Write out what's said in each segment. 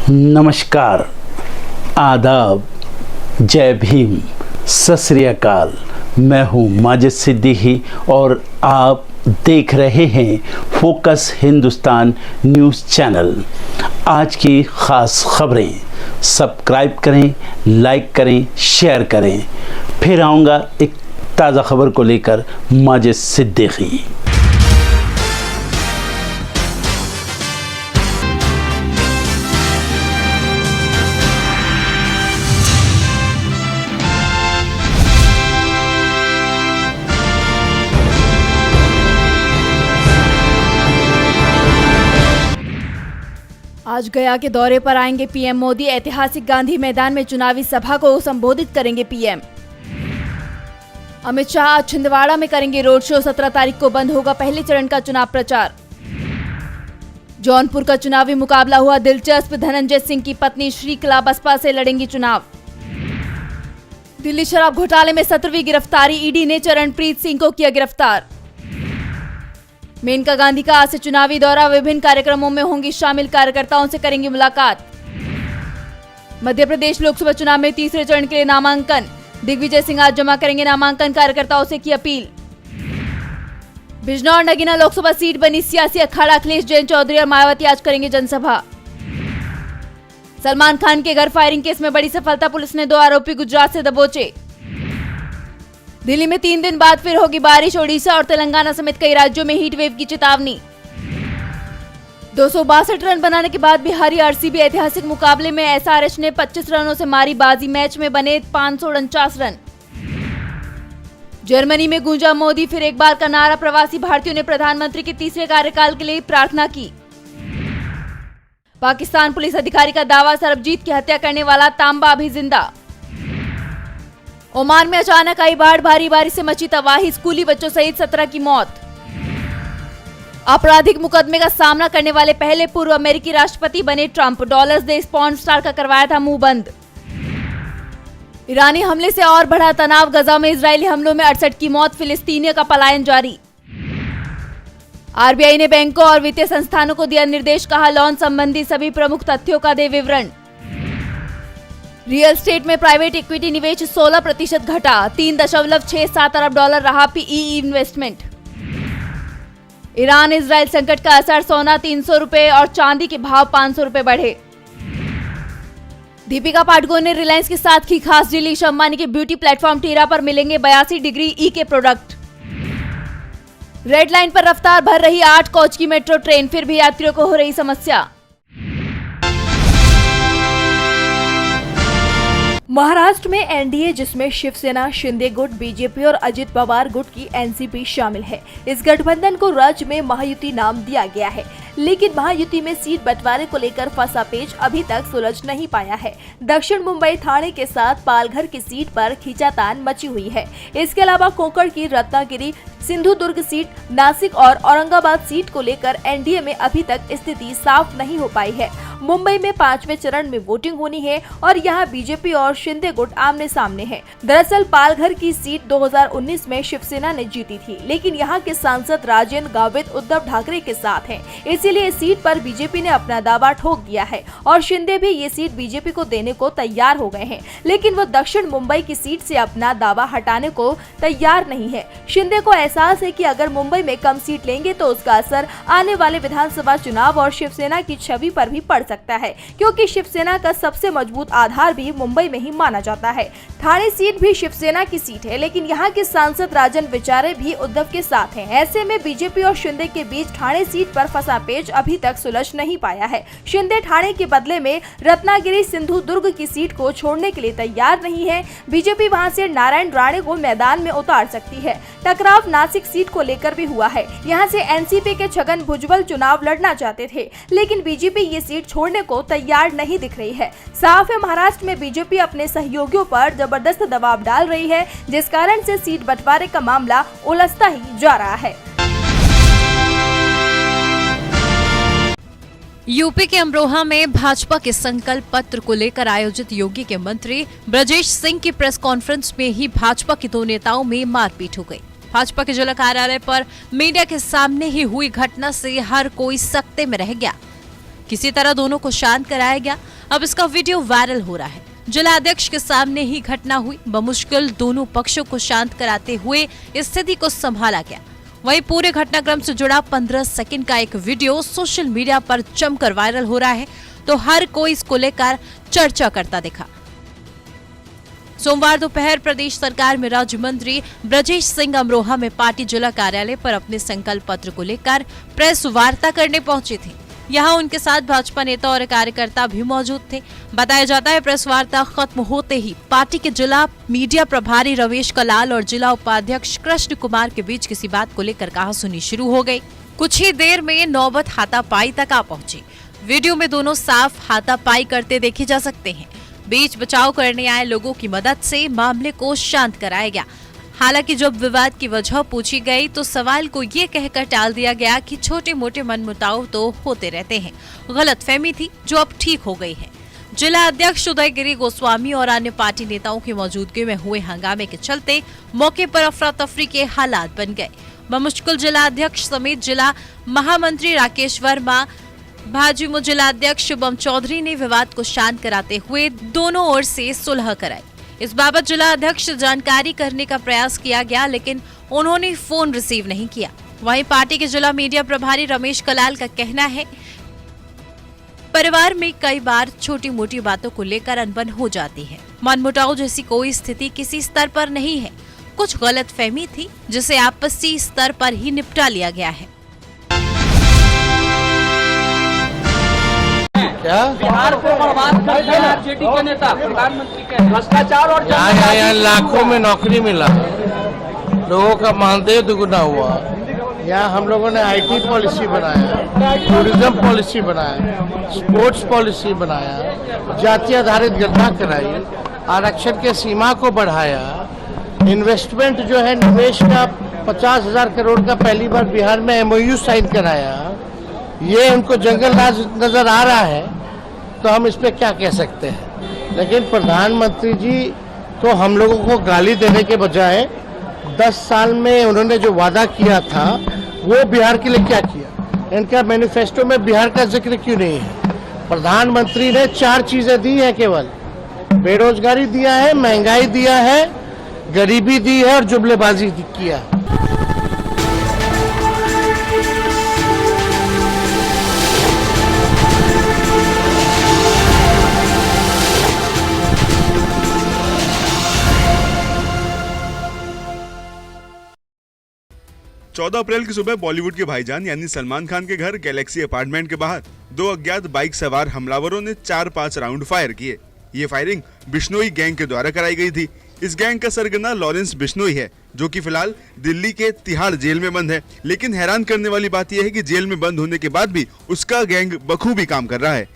नमस्कार, आदाब, जय भीम, सत श्री अकाल। मैं हूँ माजिद सिद्दीकी और आप देख रहे हैं फोकस हिंदुस्तान न्यूज़ चैनल। आज की ख़ास खबरें सब्सक्राइब करें, लाइक करें, शेयर करें। फिर आऊँगा एक ताज़ा खबर को लेकर माजिद सिद्दीकी। आज गया के दौरे पर आएंगे पीएम मोदी। ऐतिहासिक गांधी मैदान में चुनावी सभा को संबोधित करेंगे पीएम। अमित शाह आज छिंदवाड़ा में करेंगे रोड शो। 17 तारीख को बंद होगा पहले चरण का चुनाव प्रचार। जौनपुर का चुनावी मुकाबला हुआ दिलचस्प। धनंजय सिंह की पत्नी श्रीकला बसपा से लड़ेंगी चुनाव। दिल्ली शराब घोटाले में 17वीं गिरफ्तारी। ईडी ने चरणप्रीत सिंह को किया गिरफ्तार। मेनका गांधी का आज से चुनावी दौरा। विभिन्न कार्यक्रमों में होंगी शामिल। कार्यकर्ताओं से करेंगी मुलाकात। मध्य प्रदेश लोकसभा चुनाव में तीसरे चरण के लिए नामांकन। दिग्विजय सिंह आज जमा करेंगे नामांकन। कार्यकर्ताओं से की अपील। बिजनौर नगीना लोकसभा सीट बनी सियासी अखाड़ा। अखिलेश जैन चौधरी और मायावती आज करेंगे जनसभा। सलमान खान के घर फायरिंग केस में बड़ी सफलता। पुलिस ने 2 आरोपी गुजरात से दबोचे। दिल्ली में 3 दिन बाद फिर होगी बारिश। ओडिशा और तेलंगाना समेत कई राज्यों में हीट वेव की चेतावनी। 262 रन बनाने के बाद भी हारी आरसीबी। ऐतिहासिक मुकाबले में एसआरएच ने 25 रनों से मारी बाजी। मैच में बने 549 रन। जर्मनी में गूंजा मोदी फिर एक बार का नारा। प्रवासी भारतीयों ने प्रधानमंत्री के तीसरे कार्यकाल के लिए प्रार्थना की। पाकिस्तान पुलिस अधिकारी का दावा, सरबजीत की हत्या करने वाला तांबा अभी जिंदा। ओमान में अचानक आई बाढ़। भारी बारिश से मची तबाही। स्कूली बच्चों सहित 17 की मौत। आपराधिक मुकदमे का सामना करने वाले पहले पूर्व अमेरिकी राष्ट्रपति बने ट्रंप। डॉलर्स देश पॉर्न स्टार का करवाया था मुंह बंद। ईरानी हमले से और बढ़ा तनाव। गजा में इजरायली हमलों में 68 की मौत। फिलिस्तीनियों का पलायन जारी। आरबीआई ने बैंकों और वित्तीय संस्थानों को दिया निर्देश। कहा लोन संबंधी सभी प्रमुख तथ्यों का दे विवरण। रियल एस्टेट में प्राइवेट इक्विटी निवेश 16% घटा। 3.67 अरब डॉलर रहा पीई इन्वेस्टमेंट। ईरान इजराइल संकट का असर। सोना 300 रुपए और चांदी के भाव 500 रुपए बढ़े। दीपिका पादुकोण ने रिलायंस के साथ की खास डील। ईशा अंबानी के ब्यूटी प्लेटफॉर्म टीरा पर मिलेंगे 82 डिग्री ई के प्रोडक्ट। रेड लाइन पर रफ्तार भर रही 8 कोच की मेट्रो ट्रेन। फिर भी यात्रियों को हो रही समस्या। महाराष्ट्र में एनडीए, जिसमें शिवसेना, शिंदे गुट, बीजेपी और अजित पवार गुट की एनसीपी शामिल है। इस गठबंधन को राज्य में महायुति नाम दिया गया है, लेकिन महायुति में सीट बंटवारे को लेकर फंसा पेच अभी तक सुलझ नहीं पाया है। दक्षिण मुंबई ठाणे के साथ पालघर की सीट पर खींचातान मची हुई है। इसके अलावा कोंकण की रत्नागिरी, सिंधुदुर्ग सीट, नासिक और औरंगाबाद सीट को लेकर एनडीए में अभी तक स्थिति साफ नहीं हो पाई है। मुंबई में 5वें चरण में वोटिंग होनी है और यहाँ बीजेपी और शिंदे गुट आमने सामने हैं। दरअसल पालघर की सीट 2019 में शिवसेना ने जीती थी, लेकिन यहाँ के सांसद राजेंद्र गावित उद्धव ठाकरे के साथ हैं। इसीलिए इस सीट पर बीजेपी ने अपना दावा ठोक दिया है और शिंदे भी ये सीट बीजेपी को देने को तैयार हो गए हैं, लेकिन वो दक्षिण मुंबई की सीट से अपना दावा हटाने को तैयार नहीं है। शिंदे को एहसास है कि अगर मुंबई में कम सीट लेंगे तो उसका असर आने वाले विधानसभा चुनाव और शिवसेना की छवि पर भी पड़ सकता है, क्योंकि शिवसेना का सबसे मजबूत आधार भी मुंबई में ही माना जाता है। ठाणे सीट भी शिवसेना की सीट है, लेकिन यहाँ के सांसद राजन विचारे भी उद्धव के साथ हैं। ऐसे में बीजेपी और शिंदे के बीच ठाणे सीट पर फंसा पेच अभी तक सुलझ नहीं पाया है। शिंदे ठाणे के बदले में रत्नागिरी, सिंधुदुर्ग की सीट को छोड़ने के लिए तैयार नहीं है। बीजेपी वहां से नारायण राणे को मैदान में उतार सकती है। टकराव नासिक सीट को लेकर भी हुआ है। यहाँ से एनसीपी के छगन भुजबल चुनाव लड़ना चाहते थे, लेकिन बीजेपी ये सीट छोड़ने को तैयार नहीं दिख रही है। साफ है, महाराष्ट्र में बीजेपी अपने सहयोगियों पर जबरदस्त दबाव डाल रही है, जिस कारण से सीट बंटवारे का मामला उलझता ही जा रहा है। यूपी के अमरोहा में भाजपा के संकल्प पत्र को लेकर आयोजित योगी के मंत्री ब्रजेश सिंह की प्रेस कॉन्फ्रेंस में ही भाजपा के 2 नेताओं में मारपीट हो गई। भाजपा के जिला कार्यालय पर मीडिया के सामने ही हुई घटना से हर कोई सकते में रह गया। किसी तरह दोनों को शांत कराया गया। अब इसका वीडियो वायरल हो रहा है। जिलाध्यक्ष के सामने ही घटना हुई। बमुश्किल दोनों पक्षों को शांत कराते हुए स्थिति को संभाला गया। वहीं पूरे घटनाक्रम से जुड़ा 15 सेकंड का एक वीडियो सोशल मीडिया पर जमकर वायरल हो रहा है, तो हर कोई इसको लेकर चर्चा करता दिखा। सोमवार दोपहर प्रदेश सरकार में राज्य मंत्री ब्रजेश सिंह अमरोहा में पार्टी जिला कार्यालय पर अपने संकल्प पत्र को लेकर प्रेस वार्ता करने पहुंचे थे। यहां उनके साथ भाजपा नेता और कार्यकर्ता भी मौजूद थे। बताया जाता है प्रेस वार्ता खत्म होते ही पार्टी के जिला मीडिया प्रभारी रमेश कलाल और जिला उपाध्यक्ष कृष्ण कुमार के बीच किसी बात को लेकर कहासुनी शुरू हो गई। कुछ ही देर में नौबत हाथापाई तक आ पहुंची। वीडियो में दोनों साफ हाथापाई करते देखे जा सकते हैं। बीच बचाव करने आए लोगों की मदद से मामले को शांत कराया गया। हालांकि जब विवाद की वजह पूछी गई तो सवाल को ये कहकर टाल दिया गया कि छोटे मोटे मनमुटाव तो होते रहते हैं, गलतफहमी थी जो अब ठीक हो गई है। जिला अध्यक्ष उदयगिरी गोस्वामी और अन्य पार्टी नेताओं की मौजूदगी में हुए हंगामे के चलते मौके पर अफरा तफरी के हालात बन गए। बमुश्किल जिला अध्यक्ष समेत जिला महामंत्री राकेश वर्मा, भाजपा जिला अध्यक्ष शुभम चौधरी ने विवाद को शांत कराते हुए दोनों ओर से सुलह कराई। इस बाबत जिला अध्यक्ष से जानकारी करने का प्रयास किया गया, लेकिन उन्होंने फोन रिसीव नहीं किया। वहीं पार्टी के जिला मीडिया प्रभारी रमेश कलाल का कहना है, परिवार में कई बार छोटी मोटी बातों को लेकर अनबन हो जाती है। मनमुटाव जैसी कोई स्थिति किसी स्तर पर नहीं है। कुछ गलतफहमी थी जिसे आपसी स्तर पर ही निपटा लिया गया है। क्या बिहार को बर्बाद कर दिया आरजेडी के नेता प्रधानमंत्री के भ्रष्टाचार और यहाँ लाखों में नौकरी मिला, लोगों का मानदेय दुगुना हुआ। यहाँ हम लोगों ने आईटी पॉलिसी बनाया, टूरिज्म पॉलिसी बनाया, स्पोर्ट्स पॉलिसी बनाया, जाति आधारित गणना कराई, आरक्षण के सीमा को बढ़ाया, इन्वेस्टमेंट जो है निवेश का 50,000 करोड़ का पहली बार बिहार में MOU साइन कराया। ये उनको जंगल राज नजर आ रहा है तो हम इस पे क्या कह सकते हैं। लेकिन प्रधानमंत्री जी तो हम लोगों को गाली देने के बजाय 10 साल में उन्होंने जो वादा किया था वो बिहार के लिए क्या किया, इनका मैनिफेस्टो में बिहार का जिक्र क्यों नहीं है। प्रधानमंत्री ने 4 चीजें दी है, केवल बेरोजगारी दिया है, महंगाई दिया है, गरीबी दी है और जुमलेबाजी किया है। चौदह अप्रैल की सुबह बॉलीवुड के भाईजान यानी सलमान खान के घर गैलेक्सी अपार्टमेंट के बाहर 2 अज्ञात बाइक सवार हमलावरों ने 4-5 राउंड फायर किए। ये फायरिंग बिश्नोई गैंग के द्वारा कराई गई थी। इस गैंग का सरगना लॉरेंस बिश्नोई है, जो कि फिलहाल दिल्ली के तिहाड़ जेल में बंद है। लेकिन हैरान करने वाली बात यह है कि जेल में बंद होने के बाद भी उसका गैंग बखूबी काम कर रहा है।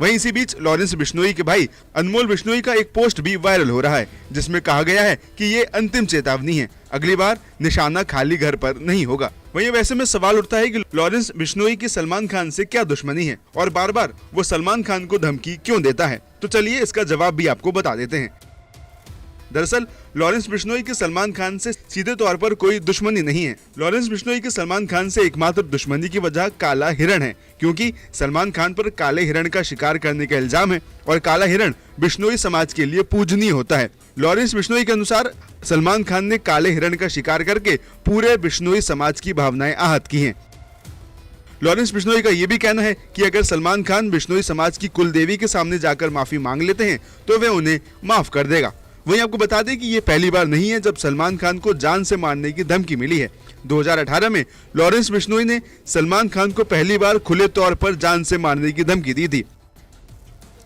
वहीं इसी बीच लॉरेंस बिश्नोई के भाई अनमोल बिश्नोई का एक पोस्ट भी वायरल हो रहा है, जिसमें कहा गया है कि ये अंतिम चेतावनी है, अगली बार निशाना खाली घर पर नहीं होगा। वहीं वैसे में सवाल उठता है कि लॉरेंस बिश्नोई की सलमान खान से क्या दुश्मनी है और बार बार वो सलमान खान को धमकी क्यों देता है। तो चलिए इसका जवाब भी आपको बता देते हैं। दरअसल लॉरेंस बिश्नोई की सलमान खान से सीधे तौर पर कोई दुश्मनी नहीं है। लॉरेंस बिश्नोई की सलमान खान से एकमात्र दुश्मनी की वजह काला हिरण है, क्योंकि सलमान खान पर काले हिरण का शिकार करने का इल्जाम है और काला हिरण बिश्नोई समाज के लिए पूजनीय होता है। लॉरेंस बिश्नोई के अनुसार सलमान खान ने काले हिरण का शिकार करके पूरे बिश्नोई समाज की भावनाएं आहत की हैं। लॉरेंस बिश्नोई का यह भी कहना है कि अगर सलमान खान बिश्नोई समाज की कुल देवी के सामने जाकर माफी मांग लेते हैं तो वे उन्हें माफ कर देगा। वहीं आपको बता दें कि ये पहली बार नहीं है जब सलमान खान को जान से मारने की धमकी मिली है। 2018 में लॉरेंस बिश्नोई ने सलमान खान को पहली बार खुले तौर पर जान से मारने की धमकी दी थी।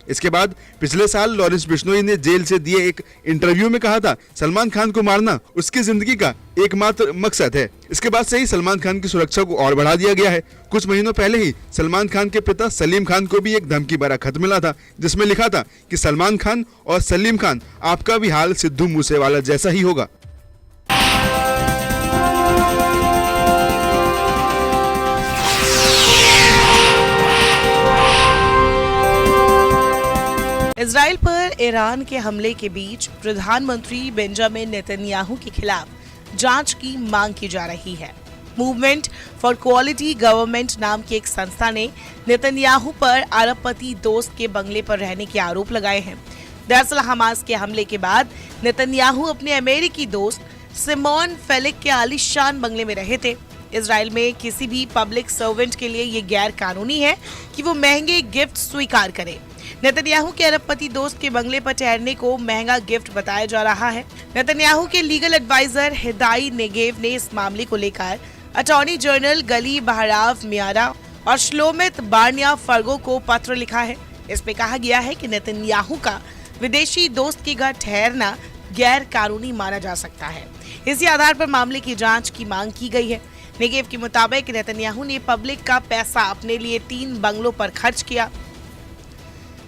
इसके बाद पिछले साल लॉरेंस बिश्नोई ने जेल से दिए एक इंटरव्यू में कहा था, सलमान खान को मारना उसकी जिंदगी का एकमात्र मकसद है। इसके बाद से ही सलमान खान की सुरक्षा को और बढ़ा दिया गया है। कुछ महीनों पहले ही सलमान खान के पिता सलीम खान को भी एक धमकी भरा खत मिला था, जिसमें लिखा था कि सलमान खान और सलीम खान आपका भी हाल सिद्धू मूसेवाला जैसा ही होगा। इजराइल पर ईरान के हमले के बीच प्रधानमंत्री बेंजामिन नेतन्याहू के खिलाफ जांच की मांग की जा रही है। मूवमेंट फॉर क्वालिटी गवर्नमेंट नाम की एक संस्था ने नेतन्याहू पर अरबपति दोस्त के बंगले पर रहने के आरोप लगाए हैं। दरअसल हमास के हमले के बाद नेतन्याहू अपने अमेरिकी दोस्त सिमोन फेलिक के आलीशान बंगले में रहे थे। इजराइल में किसी भी पब्लिक सर्वेंट के लिए ये गैर कानूनी है कि वो महंगे गिफ्ट स्वीकार करे। नेतन्याहू के अरबपति दोस्त के बंगले पर ठहरने को महंगा गिफ्ट बताया जा रहा है। नेतन्याहू के लीगल एडवाइजर हिदाई नेगेव ने इस मामले को लेकर अटॉर्नी जनरल गली बहराव मियारा और श्लोमित बार्निया फर्गो को पत्र लिखा है। इसमें कहा गया है कि नेतन्याहू का विदेशी दोस्त के घर ठहरना गैर कानूनी माना जा सकता है। इसी आधार पर मामले की जांच की मांग की गई है। नेगेव के मुताबिक नेतन्याहू ने पब्लिक का पैसा अपने लिए 3 बंगलों पर खर्च किया।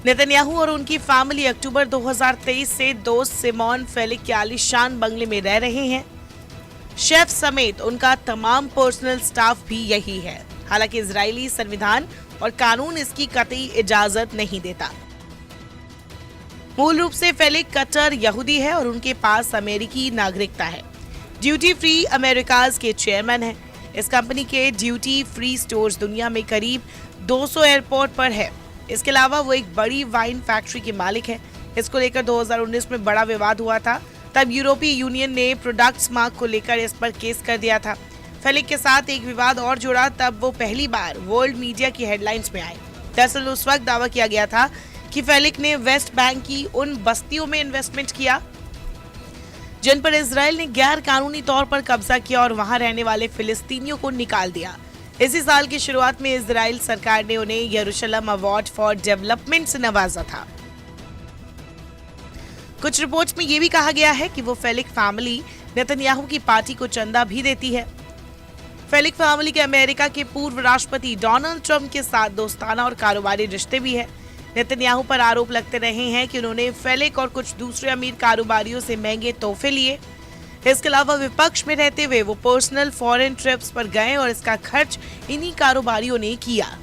नेतन्याहू और उनकी फैमिली अक्टूबर 2023 से दोस्त सिमोन फेलिक के आलीशान बंगले में रह रहे हैं। शेफ समेत उनका तमाम पर्सनल स्टाफ भी यही है। हालांकि इजरायली संविधान और कानून इसकी कतई इजाजत नहीं देता। मूल रूप से फेलिक कट्टर यहूदी है और उनके पास अमेरिकी नागरिकता है। ड्यूटी फ्री अमेरिकाज के चेयरमैन है। इस कंपनी के ड्यूटी फ्री स्टोर्स दुनिया में करीब 200 एयरपोर्ट पर है। इसके अलावा वो एक बड़ी वाइन फैक्ट्री के मालिक है। इसको लेकर 2019 में बड़ा विवाद हुआ था। तब यूरोपीय यूनियन ने प्रोडक्ट्स मार्क को लेकर इस पर केस कर दिया था। फेलिक के साथ एक विवाद और जुड़ा, तब वो पहली बार वर्ल्ड मीडिया की हेडलाइंस में आए। दरअसल उस वक्त दावा किया गया था कि फेलिक ने वेस्ट बैंक की उन बस्तियों में इन्वेस्टमेंट किया जिन पर इजराइल ने गैर कानूनी तौर पर कब्जा किया और वहां रहने वाले फिलिस्तीनियों को निकाल दिया। इसी साल की शुरुआत में इजराइल सरकार ने उन्हें यरूशलेम अवार्ड फॉर डेवलपमेंट से नवाजा था। कुछ रिपोर्ट्स में यह भी कहा गया है कि वो फेलिक फैमिली नेतन्याहू की पार्टी को चंदा भी देती है। फेलिक फैमिली के अमेरिका के पूर्व राष्ट्रपति डोनाल्ड ट्रंप के साथ दोस्ताना और कारोबारी रिश्ते भी है। नेतन्याहू पर आरोप लगते रहे हैं कि उन्होंने फेलिक और कुछ दूसरे अमीर कारोबारियों से महंगे तोहफे लिए। इसके अलावा विपक्ष में रहते हुए वो पर्सनल फॉरेन ट्रिप्स पर गए और इसका खर्च इन्हीं कारोबारियों ने किया।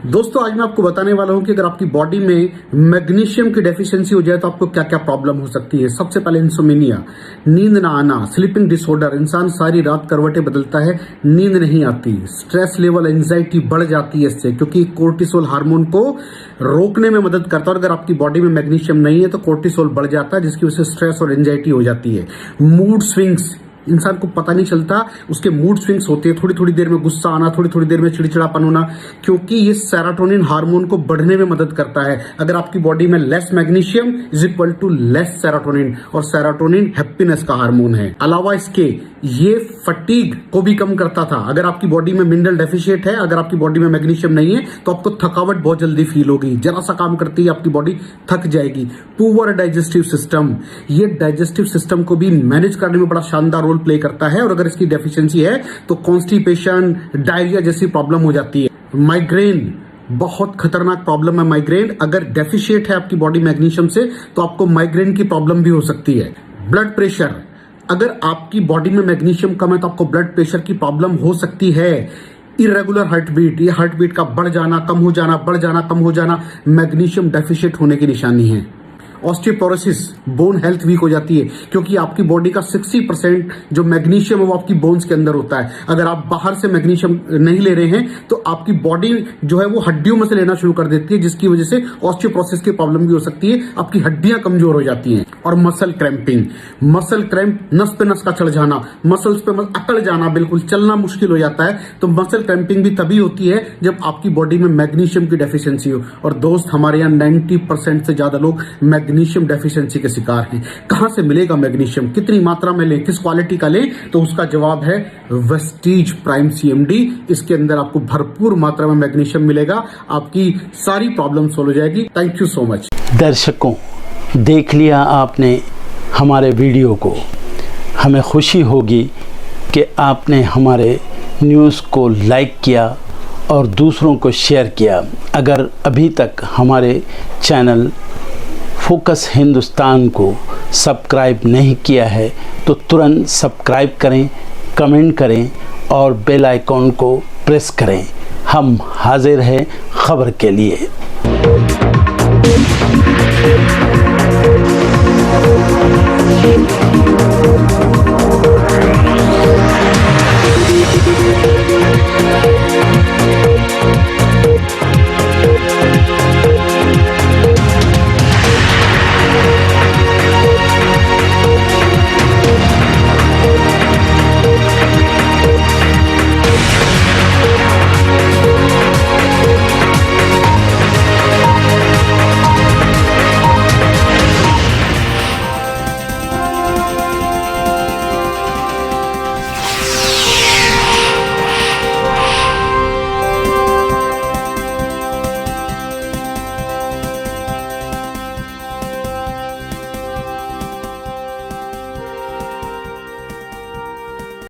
दोस्तों आज मैं आपको बताने वाला हूं कि अगर आपकी बॉडी में मैग्नीशियम की डेफिशिएंसी हो जाए तो आपको क्या क्या प्रॉब्लम हो सकती है। सबसे पहले इंसोमेनिया, नींद ना आना, स्लीपिंग डिसऑर्डर, इंसान सारी रात करवटें बदलता है, नींद नहीं आती, स्ट्रेस लेवल, एंजाइटी बढ़ जाती है इससे, क्योंकि कोर्टिसोल हार्मोन को रोकने में मदद करता है। और अगर आपकी बॉडी में मैग्नीशियम नहीं है तो कोर्टिसोल बढ़ जाता है, जिसकी वजह से स्ट्रेस और एंजाइटी हो जाती है। मूड स्विंग्स, इंसान को पता नहीं चलता उसके मूड स्विंग्स होते हैं, थोड़ी थोड़ी देर में गुस्सा आना, थोड़ी थोड़ी देर में चिड़चिड़ापन होना, क्योंकि ये सेरोटोनिन हार्मोन को बढ़ने में मदद करता है। अगर आपकी बॉडी में less magnesium is equal to less serotonin, और सेरोटोनिन हैप्पीनेस का हार्मोन है। अलावा इसके ये फटीग को भी कम करता था। अगर आपकी बॉडी में मिनरल डेफिशिएट है, अगर आपकी बॉडी में मैग्नीशियम नहीं है तो आपको थकावट बहुत जल्दी फील होगी, जरा सा काम करती है आपकी बॉडी थक जाएगी। पुअर डाइजेस्टिव सिस्टम, ये डाइजेस्टिव सिस्टम को भी मैनेज करने में बड़ा शानदार रोल प्ले करता है, और अगर इसकी डेफिशिएंसी है तो कॉन्स्टिपेशन, डायरिया जैसी प्रॉब्लम हो जाती है। माइग्रेन, बहुत खतरनाक प्रॉब्लम है माइग्रेन। अगर डेफिशिएट है आपकी बॉडी मैग्नीशियम से तो आपको माइग्रेन की प्रॉब्लम भी हो सकती है। ब्लड प्रेशर, अगर आपकी बॉडी में मैग्नीशियम कम है तो आपको ब्लड प्रेशर की प्रॉब्लम हो सकती है। इरेगुलर हार्ट बीट, ये हार्ट बीट का बढ़ जाना, कम हो जाना, बढ़ जाना, कम हो जाना, मैग्नीशियम डेफिशिएट होने की निशानी है। ऑस्टियोपोरोसिस, बोन हेल्थ वीक हो जाती है, क्योंकि आपकी बॉडी का 60% जो मैग्नीशियम है वो आपकी बोन्स के अंदर होता है। अगर आप बाहर से मैग्नीशियम नहीं ले रहे हैं तो आपकी बॉडी जो है वो हड्डियों में से लेना शुरू कर देती है, जिसकी वजह से ऑस्टियोपोरोसिस की प्रॉब्लम भी हो सकती है, आपकी हड्डियां कमजोर हो जाती हैं। और मसल क्रैम्पिंग, मसल क्रैम्प, नस पे नस का चढ़ जाना, मसल्स पे अकड़ जाना, बिल्कुल चलना मुश्किल हो जाता है। तो मसल क्रैम्पिंग भी तभी होती है जब आपकी बॉडी में मैग्नीशियम की डेफिशिएंसी हो। और दोस्त, हमारे यहाँ 90% से ज्यादा लोग मैग्नीशियम डेफिशिएंसी के शिकार हैं। कहां से मिलेगा मैग्नीशियम, कितनी मात्रा में लें, किस क्वालिटी का लें? तो उसका जवाब है वेस्टीज प्राइम CMD। इसके अंदर आपको भरपूर मात्रा में मैग्नीशियम मिलेगा, आपकी सारी प्रॉब्लम सॉल्व हो जाएगी। Thank you so much. दर्शकों, देख लिया आपने हमारे वीडियो को। हमें खुशी होगी कि आपने हमारे न्यूज़ को लाइक किया और दूसरों को शेयर किया। अगर अभी तक हमारे चैनल फोकस हिंदुस्तान को सब्सक्राइब नहीं किया है तो तुरंत सब्सक्राइब करें, कमेंट करें और बेल आइकॉन को प्रेस करें। हम हाजिर हैं खबर के लिए।